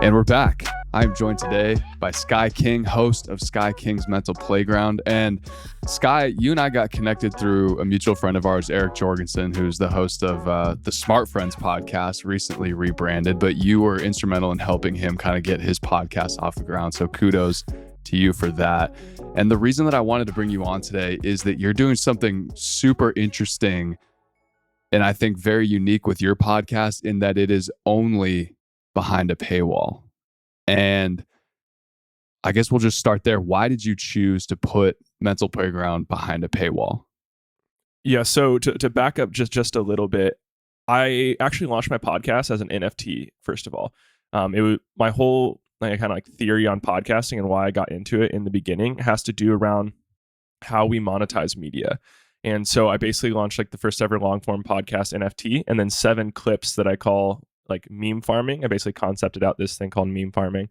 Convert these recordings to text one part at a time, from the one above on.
And we're back. I'm joined today by Sky King, host of Sky King's Mental Playground. And Sky, you and I got connected through a mutual friend of ours, Eric Jorgensen, who's the host of the Smart Friends podcast, recently rebranded. But you were instrumental in helping him kind of get his podcast off the ground. So kudos to you for that. And the reason that I wanted to bring you on today is that you're doing something super interesting and I think very unique with your podcast in that it is only behind a paywall. And I guess we'll just start there. Why did you choose to put Mental Playground behind a paywall? Yeah, so to back up just a little bit, I actually launched my podcast as an NFT, first of all. It was my whole theory on podcasting and why I got into it in the beginning has to do around how we monetize media. And so I basically launched the first ever long form podcast NFT and then 7 clips that I call meme farming. I basically concepted out this thing called meme farming.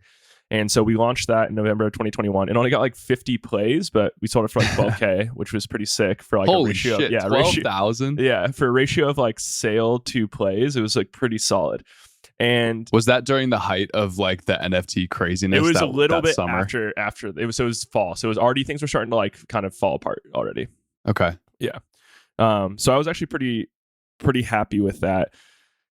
And so we launched that in November of 2021. It only got 50 plays, but we sold it for $12K, which was pretty sick for Holy a ratio. Shit, 12,000? Yeah, for a ratio of sale to plays, it was pretty solid. And was that during the height of the NFT craziness? It was a little bit summer? after it was fall. So it was already, things were starting to kind of fall apart already. Okay. Yeah. So I was actually pretty happy with that.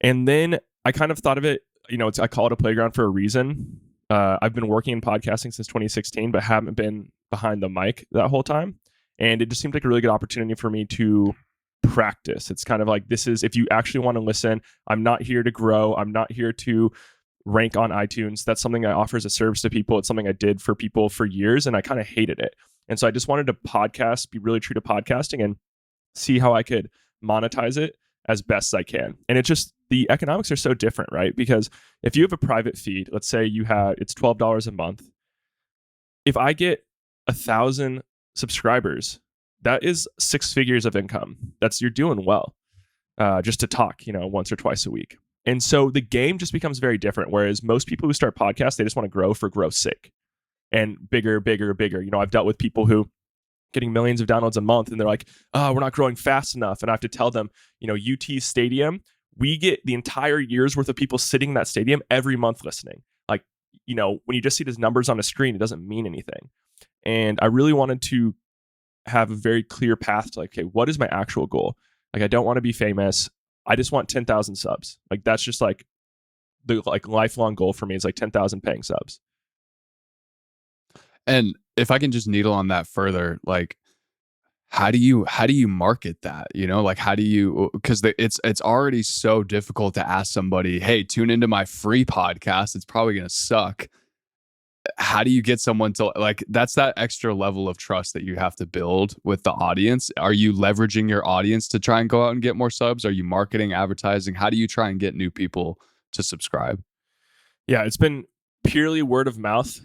And then I kind of thought of it, I call it a playground for a reason. I've been working in podcasting since 2016, but haven't been behind the mic that whole time. And it just seemed like a really good opportunity for me to practice. It's kind of this is, if you actually want to listen, I'm not here to grow. I'm not here to rank on iTunes. That's something I offer as a service to people. It's something I did for people for years, and I kind of hated it. And so I just wanted to podcast, be really true to podcasting and see how I could monetize it as best I can. And it just, the economics are so different, right? Because if you have a private feed, let's say it's $12 a month. If I get 1,000 subscribers, that is 6 figures of income. You're doing well, just to talk, once or twice a week. And so the game just becomes very different. Whereas most people who start podcasts, they just want to grow for growth's sake and bigger. I've dealt with people who getting millions of downloads a month and they're like, oh, we're not growing fast enough. And I have to tell them, UT Stadium, we get the entire year's worth of people sitting in that stadium every month listening. When you just see these numbers on a screen, it doesn't mean anything. And I really wanted to have a very clear path to okay, what is my actual goal? I don't want to be famous. I just want 10,000 subs. That's just the lifelong goal for me is 10,000 paying subs. And if I can just needle on that further, how do you market that? How do you, because it's already so difficult to ask somebody, hey, tune into my free podcast. It's probably going to suck. How do you get someone to that's that extra level of trust that you have to build with the audience? Are you leveraging your audience to try and go out and get more subs? Are you marketing, advertising? How do you try and get new people to subscribe? Yeah, it's been purely word of mouth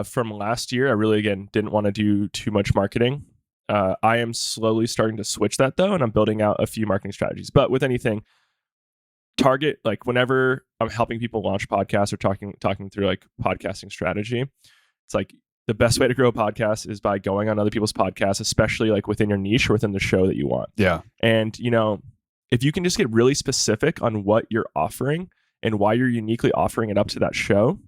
from last year. I really, again, didn't want to do too much marketing. I am slowly starting to switch that though, and I'm building out a few marketing strategies. But with anything, target whenever I'm helping people launch podcasts or talking through podcasting strategy, it's the best way to grow a podcast is by going on other people's podcasts, especially within your niche or within the show that you want. Yeah. And if you can just get really specific on what you're offering and why you're uniquely offering it up to that show,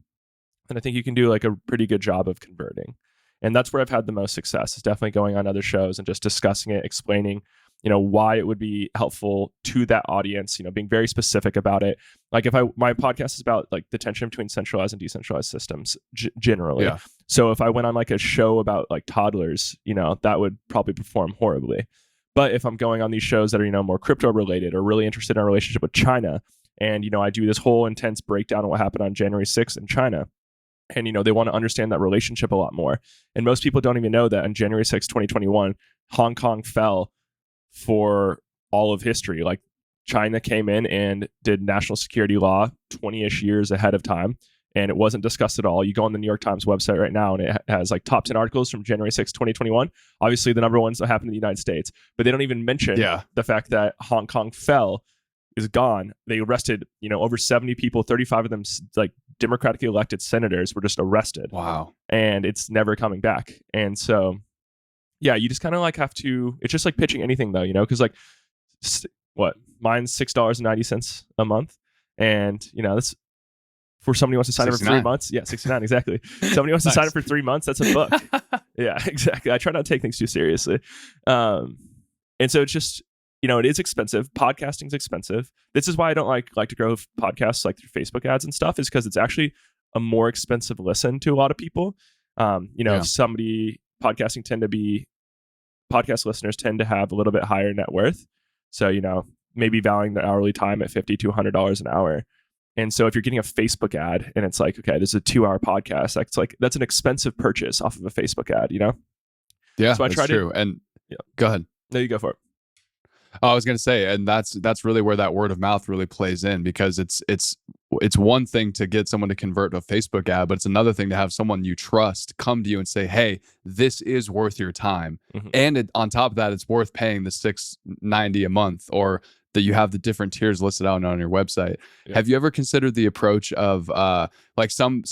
then I think you can do a pretty good job of converting. And that's where I've had the most success, is definitely going on other shows and just discussing it, explaining, why it would be helpful to that audience, being very specific about it. If my podcast is about the tension between centralized and decentralized systems generally. Yeah. So if I went on a show about toddlers, that would probably perform horribly. But if I'm going on these shows that are, more crypto related or really interested in our relationship with China, and, I do this whole intense breakdown of what happened on January 6th in China. And, they want to understand that relationship a lot more. And most people don't even know that on January 6th, 2021, Hong Kong fell for all of history. China came in and did national security law 20-ish years ahead of time. And it wasn't discussed at all. You go on the New York Times website right now, and it has top 10 articles from January 6th, 2021. Obviously, the number ones that happened in the United States. But they don't even mention the fact that Hong Kong fell is gone. They arrested, over 70 people, 35 of them, democratically elected senators were just arrested. Wow. And it's never coming back. And so, yeah, you just kind of have to, it's just pitching anything though, because mine's $6.90 a month. And, that's for somebody who wants to sign up for 3 69. months. Yeah, 69, exactly. Somebody wants to sign up for 3 months, that's a book. Yeah, exactly. I try not to take things too seriously. And so it's just, it is expensive. Podcasting's expensive. This is why I don't like to grow podcasts like through Facebook ads and stuff, is because it's actually a more expensive listen to a lot of people. Podcast listeners tend to have a little bit higher net worth. So, maybe valuing the hourly time at $50 to $100 an hour. And so if you're getting a Facebook ad and it's like, okay, this is a 2-hour podcast, that's an expensive purchase off of a Facebook ad, Yeah, so that's true. And go ahead. No, you go for it. Oh, I was going to say, and that's really where that word of mouth really plays in, because it's one thing to get someone to convert to a Facebook ad, but it's another thing to have someone you trust come to you and say, hey, this is worth your time. Mm-hmm. And on top of that, it's worth paying the $6.90 a month, or that you have the different tiers listed out on your website. Yeah. Have you ever considered the approach of like some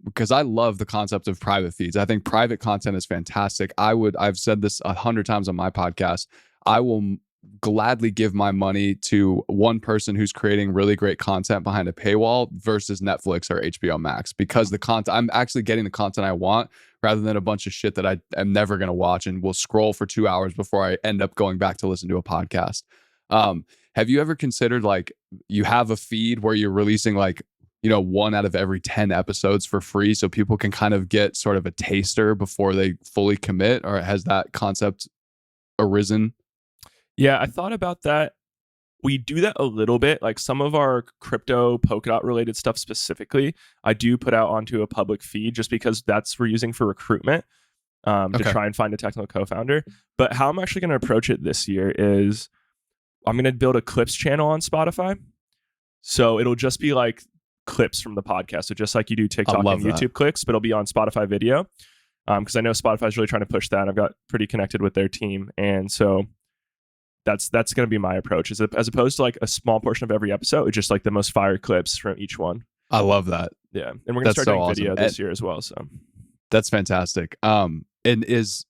because I love the concept of private feeds. I think private content is fantastic. I've said this 100 times on my podcast. I will gladly give my money to one person who's creating really great content behind a paywall versus Netflix or HBO Max, because the content, I'm actually getting the content I want rather than a bunch of shit that I am never going to watch and will scroll for 2 hours before I end up going back to listen to a podcast. Have you ever considered, like, you have a feed where you're releasing 1 out of every 10 episodes for free, so people can kind of get sort of a taster before they fully commit? Or has that concept arisen? Yeah, I thought about that. We do that a little bit. Like some of our crypto Polkadot related stuff specifically, I do put out onto a public feed just because that's we're using for recruitment to try and find a technical co-founder. But how I'm actually going to approach it this year is I'm going to build a clips channel on Spotify. So it'll just be like clips from the podcast. So just like you do TikTok and YouTube clicks, but it'll be on Spotify video. Because I know Spotify's really trying to push that. I've got pretty connected with their team. And so that's going to be my approach, as opposed to like a small portion of every episode. It's just like the most fire clips from each one. I love that. Yeah. And we're going to start doing video this year as well. So that's fantastic. And is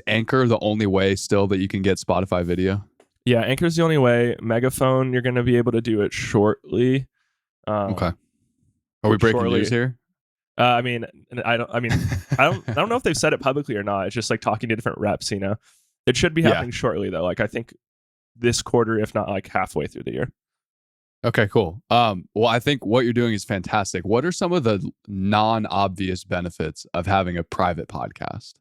Anchor the only way still that you can get Spotify video? Yeah, Anchor's the only way. Megaphone, you're going to be able to do it shortly. Okay. Are we breaking news here? I don't know if they've said it publicly or not. It's just like talking to different reps, It should be happening shortly though. Like I think this quarter, if not like halfway through the year. Okay, cool. Well, I think what you're doing is fantastic. What are some of the non-obvious benefits of having a private podcast?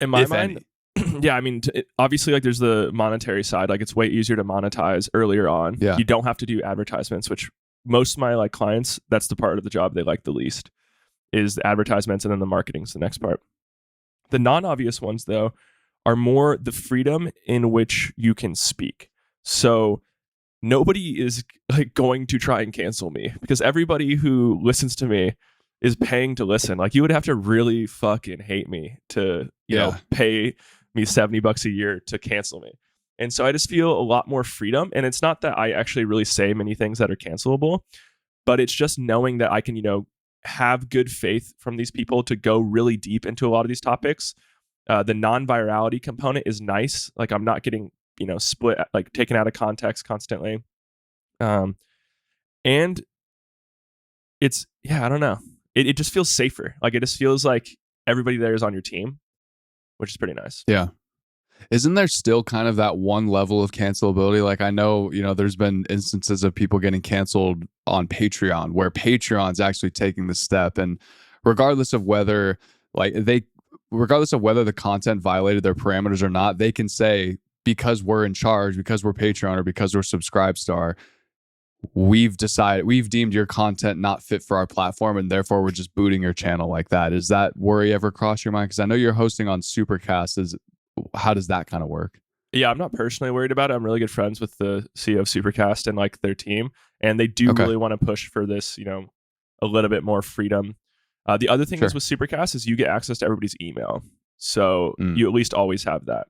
In my mind, yeah, obviously, like there's the monetary side. Like it's way easier to monetize earlier on. Yeah. You don't have to do advertisements, which most of my clients, that's the part of the job they like the least, is the advertisements, and then the marketing's the next part. The non-obvious ones, though, are more the freedom in which you can speak. So nobody is going to try and cancel me, because everybody who listens to me is paying to listen. Like you would have to really fucking hate me to, pay me $70 a year to cancel me. And so I just feel a lot more freedom. And it's not that I actually really say many things that are cancelable, but it's just knowing that I can, have good faith from these people to go really deep into a lot of these topics. The non-virality component is nice. Like I'm not getting, split, like taken out of context constantly. And it's, I don't know. It just feels safer. Like it just feels like everybody there is on your team, which is pretty nice. Yeah. Isn't there still kind of that one level of cancelability? Like I know, there's been instances of people getting canceled on Patreon, where Patreon's actually taking the step, and regardless of whether the content violated their parameters or not, they can say, because we're in charge, because we're Patreon, or because we're Subscribestar, we've deemed your content not fit for our platform, and therefore we're just booting your channel like that. Is that worry ever cross your mind? Because I know you're hosting on Supercast. How does that kind of work? Yeah, I'm not personally worried about it. I'm really good friends with the CEO of Supercast and their team, and they do really want to push for this, a little bit more freedom. The other thing is with Supercast is you get access to everybody's email, so you at least always have that.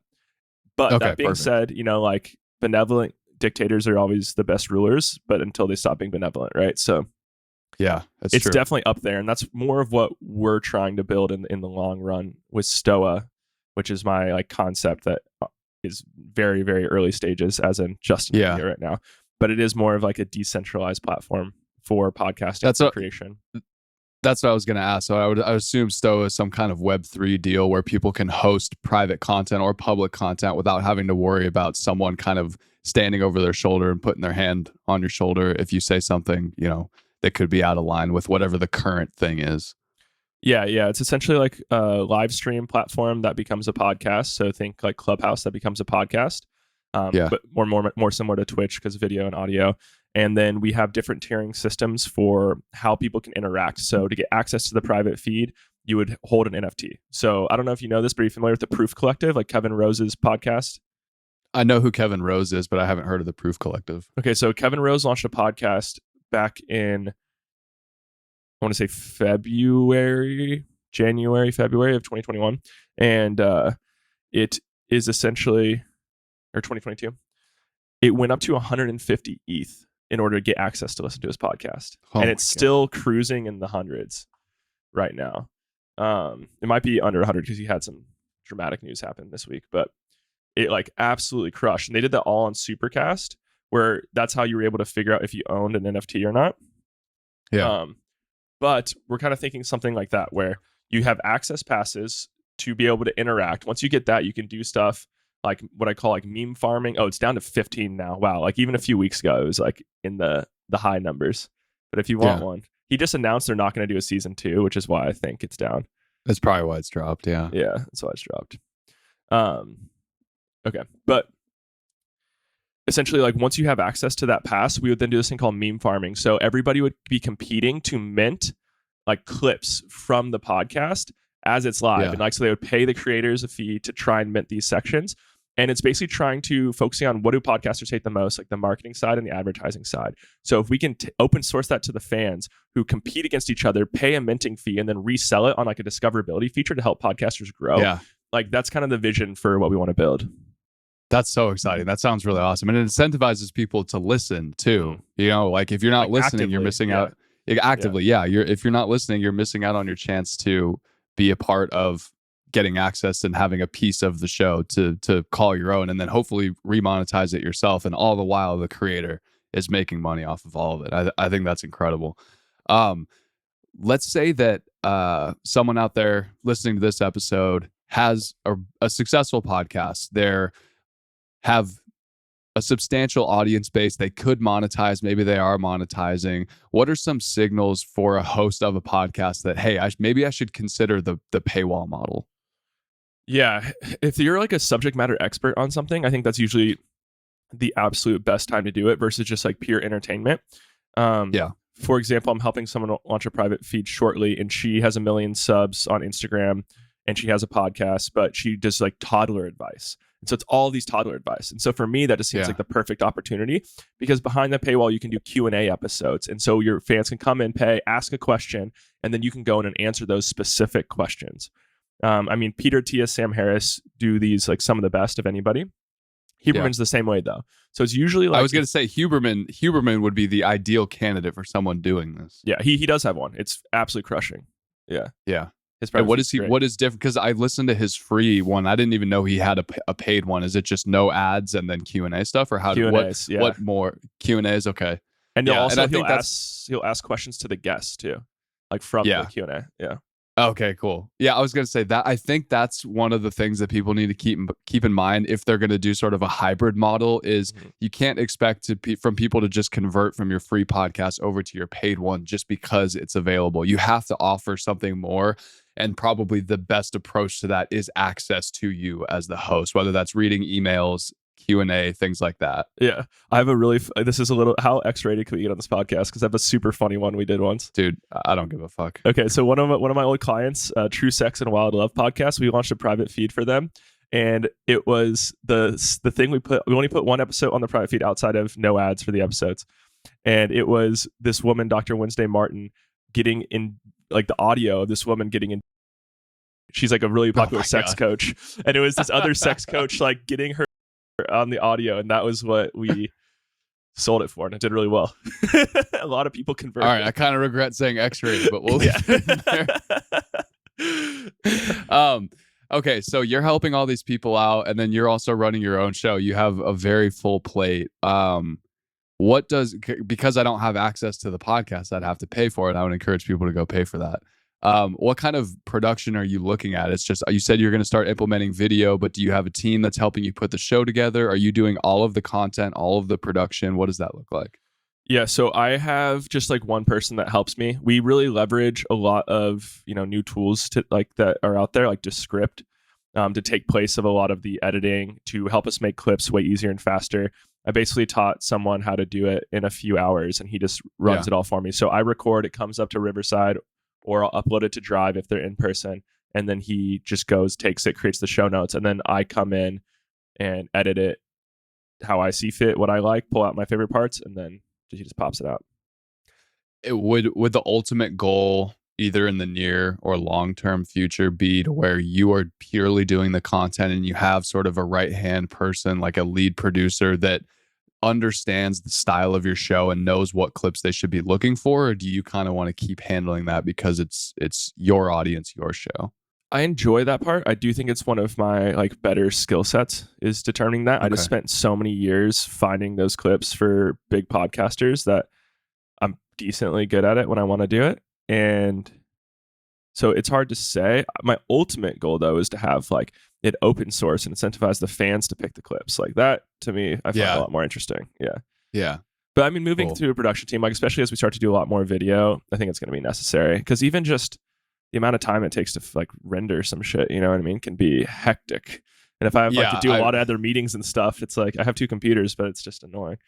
But that being said, benevolent dictators are always the best rulers, but until they stop being benevolent, right? So yeah, it's definitely up there, and that's more of what we're trying to build in the long run with Stoa, which is my concept that is very, very early stages, as in just right now. but it is more of like a decentralized platform for podcasting creation. That's what I was going to ask. So I would assume Stow is some kind of Web3 deal where people can host private content or public content without having to worry about someone kind of standing over their shoulder and putting their hand on your shoulder if you say something, that could be out of line with whatever the current thing is. Yeah. It's essentially like a live stream platform that becomes a podcast. So think like Clubhouse that becomes a podcast, but more similar to Twitch because video and audio. And then we have different tiering systems for how people can interact. So to get access to the private feed, you would hold an NFT. So I don't know if you know this, but are you familiar with the Proof Collective, like Kevin Rose's podcast? I know who Kevin Rose is, but I haven't heard of the Proof Collective. Okay, so Kevin Rose launched a podcast back in, I want to say January, February of 2021. And it is essentially, or 2022, it went up to 150 ETH in order to get access to listen to his podcast. And it's still cruising in the hundreds right now. It might be under 100 because he had some dramatic news happen this week, but it like absolutely crushed. And they did that all on Supercast, where that's how you were able to figure out if you owned an NFT or not. Yeah. But we're kind of thinking something like that, where you have access passes to be able to interact. Once you get that, you can do stuff like what I call like meme farming. Oh, it's down to 15 now. Wow. Like even a few weeks ago, it was like in the high numbers. But if you want one, he just announced they're not going to do a season 2, which is why I think it's down. That's probably why it's dropped. Yeah. Yeah. That's why it's dropped. Okay. But essentially, like once you have access to that pass, we would then do this thing called meme farming. So everybody would be competing to mint like clips from the podcast as it's live. Yeah. And like, so they would pay the creators a fee to try and mint these sections. And it's basically focusing on what do podcasters hate the most, like the marketing side and the advertising side. So if we can open source that to the fans who compete against each other, pay a minting fee, and then resell it on like a discoverability feature to help podcasters grow. Like that's kind of the vision for what we want to build. That's so exciting. That sounds really awesome. And it incentivizes people to listen too. Like if you're not listening, actively, you're missing out. Actively, if you're not listening, you're missing out on your chance to be a part of getting access and having a piece of the show to call your own, and then hopefully remonetize it yourself. And all the while, the creator is making money off of all of it. I think that's incredible. Let's say that someone out there listening to this episode has a successful podcast. They're have a substantial audience base. They could monetize. Maybe they are monetizing. What are some signals for a host of a podcast that, hey, maybe I should consider the paywall model? Yeah. If you're like a subject matter expert on something, I think that's usually the absolute best time to do it versus just like pure entertainment. For example, I'm helping someone launch a private feed shortly, and she has 1 million subs on Instagram and she has a podcast, but she does like toddler advice. And so it's all these toddler advice. And so for me, that just seems like the perfect opportunity, because behind the paywall, you can do Q&A episodes. And so your fans can come in, pay, ask a question, and then you can go in and answer those specific questions. I mean, Peter Tia, Sam Harris do these like some of the best of anybody. Huberman's the same way though. So it's usually like, I was going to say Huberman would be the ideal candidate for someone doing this. Yeah, he does have one. It's absolutely crushing. Yeah. And what is different? Because I listened to his free one. I didn't even know he had a paid one. Is it just no ads and then Q&A stuff, or how what more Q&As? Okay. And he'll ask questions to the guests too, like from the Q&A. Yeah. Okay, cool. Yeah, I was going to say that. I think that's one of the things that people need to keep in mind if they're going to do sort of a hybrid model is you can't expect from people to just convert from your free podcast over to your paid one just because it's available. You have to offer something more. And probably the best approach to that is access to you as the host, whether that's reading emails, Q&A, things like that. Yeah. I have this is a little, how X-rated can we get on this podcast? Because I have a super funny one we did once. Dude, I don't give a fuck. Okay. So one of my old clients, True Sex and Wild Love podcast, we launched a private feed for them. And it was the thing we only put one episode on the private feed outside of no ads for the episodes. And it was this woman, Dr. Wednesday Martin, getting in like the audio of this woman getting in. She's like a really popular sex coach. And it was this other sex coach like getting her on the audio. And that was what we sold it for. And it did really well. A lot of people converted. All right. I kind of regret saying X-rated, but we'll leave it there. Okay. So you're helping all these people out, and then you're also running your own show. You have a very full plate. because I don't have access to the podcast, I'd have to pay for it. I would encourage people to go pay for that. What kind of production are you looking at? It's just, you said you're going to start implementing video, but do you have a team that's helping you put the show together? Are you doing all of the content, all of the production? What does that look like? Yeah, so I have just like one person that helps me. We really leverage a lot of, new tools to like that are out there, like Descript, to take place of a lot of the editing to help us make clips way easier and faster. I basically taught someone how to do it in a few hours, and he just runs it all for me. So I record, it comes up to Riverside, or I'll upload it to Drive if they're in person, and then he just goes, takes it, creates the show notes, and then I come in and edit it how I see fit, what I like, pull out my favorite parts, and then he just pops it out. It would the ultimate goal, either in the near or long-term future, be to where you are purely doing the content and you have sort of a right-hand person, like a lead producer that understands the style of your show and knows what clips they should be looking for? Or do you kind of want to keep handling that because it's your audience, your show? I enjoy that part. I do think it's one of my like better skill sets is determining that. Okay. I just spent so many years finding those clips for big podcasters that I'm decently good at it when I want to do it. And so it's hard to say. My ultimate goal though is to have like it open source and incentivize the fans to pick the clips. Like that to me, I find a lot more interesting. Yeah. Yeah. But I mean, moving to a production team, like especially as we start to do a lot more video, I think it's going to be necessary because even just the amount of time it takes to like render some shit, you know what I mean, can be hectic. And if I have like to do a lot of other meetings and stuff, it's like I have two computers, but it's just annoying.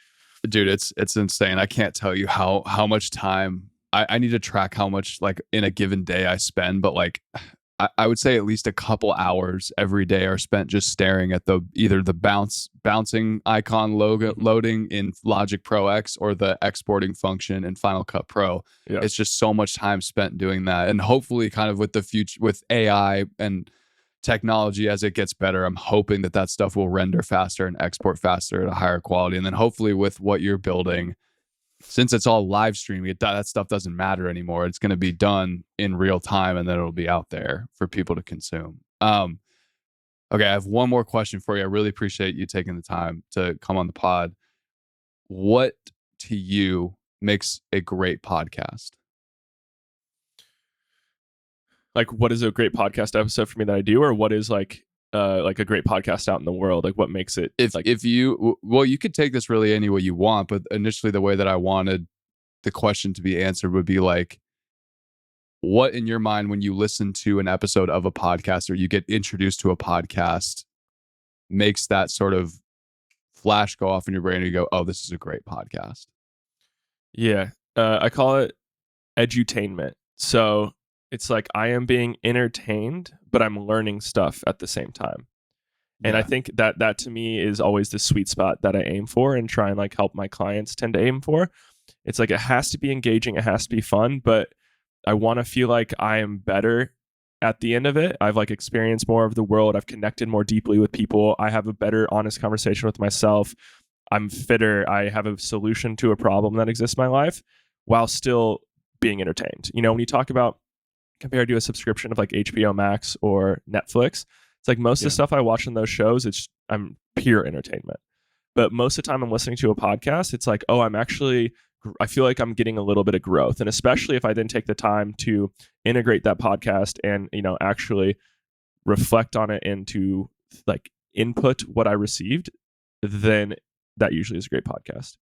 Dude, it's insane. I can't tell you how much time I need to track how much like in a given day I spend, but like I would say at least a couple hours every day are spent just staring at either the bouncing icon loading in Logic Pro X or the exporting function in Final Cut Pro. Yeah. It's just so much time spent doing that. And hopefully kind of with the future, with AI and technology as it gets better, I'm hoping that stuff will render faster and export faster at a higher quality. And then hopefully with what you're building, since it's all live streaming, that stuff doesn't matter anymore. It's going to be done in real time and then it'll be out there for people to consume. Okay, I have one more question for you. I really appreciate you taking the time to come on the pod. What to you makes a great podcast? Like, what is a great podcast episode for me that I do, or what is like a great podcast out in the world? Like what makes it you could take this really any way you want, but initially the way that I wanted the question to be answered would be like, what in your mind when you listen to an episode of a podcast or you get introduced to a podcast makes that sort of flash go off in your brain and you go, oh, this is a great podcast? Yeah. I call it edutainment. So it's like I am being entertained, but I'm learning stuff at the same time. And I think that to me is always the sweet spot that I aim for and try and like help my clients tend to aim for. It's like it has to be engaging, it has to be fun, but I want to feel like I am better at the end of it. I've like experienced more of the world. I've connected more deeply with people. I have a better, honest conversation with myself. I'm fitter. I have a solution to a problem that exists in my life while still being entertained. You know, when you talk about compared to a subscription of like HBO Max or Netflix, it's like most of the stuff I watch on those shows, I'm pure entertainment. But most of the time I'm listening to a podcast, it's like, oh, I feel like I'm getting a little bit of growth. And especially if I then take the time to integrate that podcast and, actually reflect on it and to like input what I received, then that usually is a great podcast.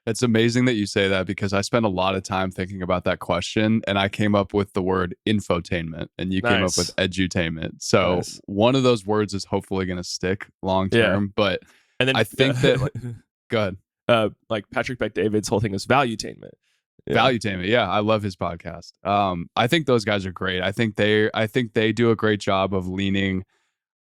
It's amazing that you say that because I spent a lot of time thinking about that question and I came up with the word infotainment and you came up with edutainment. So one of those words is hopefully going to stick long term, but and then, I think that go ahead. Like Patrick Bet-David's whole thing is valuetainment. Valuetainment. Yeah. I love his podcast. I think those guys are great. I think they do a great job of leaning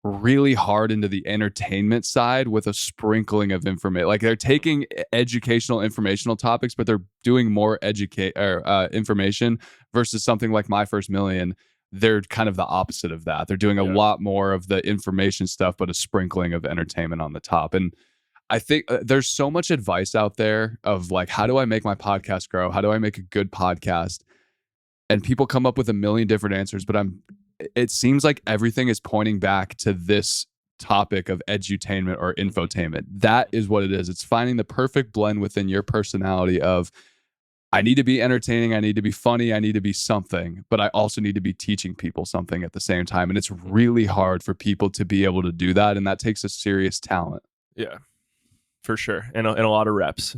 really hard into the entertainment side with a sprinkling of information. Like they're taking educational, informational topics, but they're doing more information versus something like My First Million. They're kind of the opposite of that. They're doing a lot more of the information stuff, but a sprinkling of entertainment on the top. And I think there's so much advice out there of like, how do I make my podcast grow? How do I make a good podcast? And people come up with a million different answers, but it seems like everything is pointing back to this topic of edutainment or infotainment. That is what it is. It's finding the perfect blend within your personality of, I need to be entertaining, I need to be funny, I need to be something, but I also need to be teaching people something at the same time. And it's really hard for people to be able to do that. And that takes a serious talent. Yeah, for sure. And a lot of reps.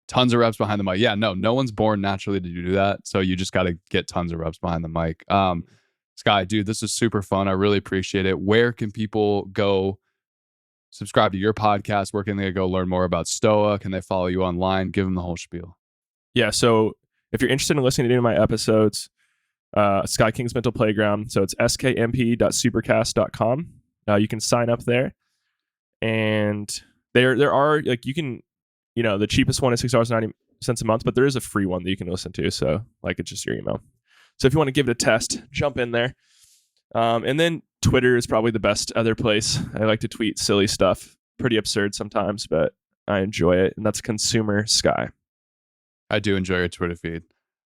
Tons of reps behind the mic. Yeah, no one's born naturally to do that. So you just got to get tons of reps behind the mic. Sky, dude, this is super fun. I really appreciate it. Where can people go subscribe to your podcast? Where can they go learn more about Stoa? Can they follow you online? Give them the whole spiel. Yeah, so if you're interested in listening to any of my episodes, Sky King's Mental Playground, so it's skmp.supercast.com. You can sign up there. And there are, like, you can, the cheapest one is $6.90 a month, but there is a free one that you can listen to. So, like, it's just your email. So if you want to give it a test, jump in there. And then Twitter is probably the best other place. I like to tweet silly stuff, pretty absurd sometimes, but I enjoy it. And that's Consumer Sky. I do enjoy your Twitter feed.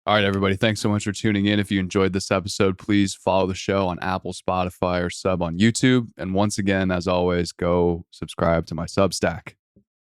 All right, everybody. Thanks so much for tuning in. If you enjoyed this episode, please follow the show on Apple, Spotify, or sub on YouTube. And once again, as always, go subscribe to my Substack.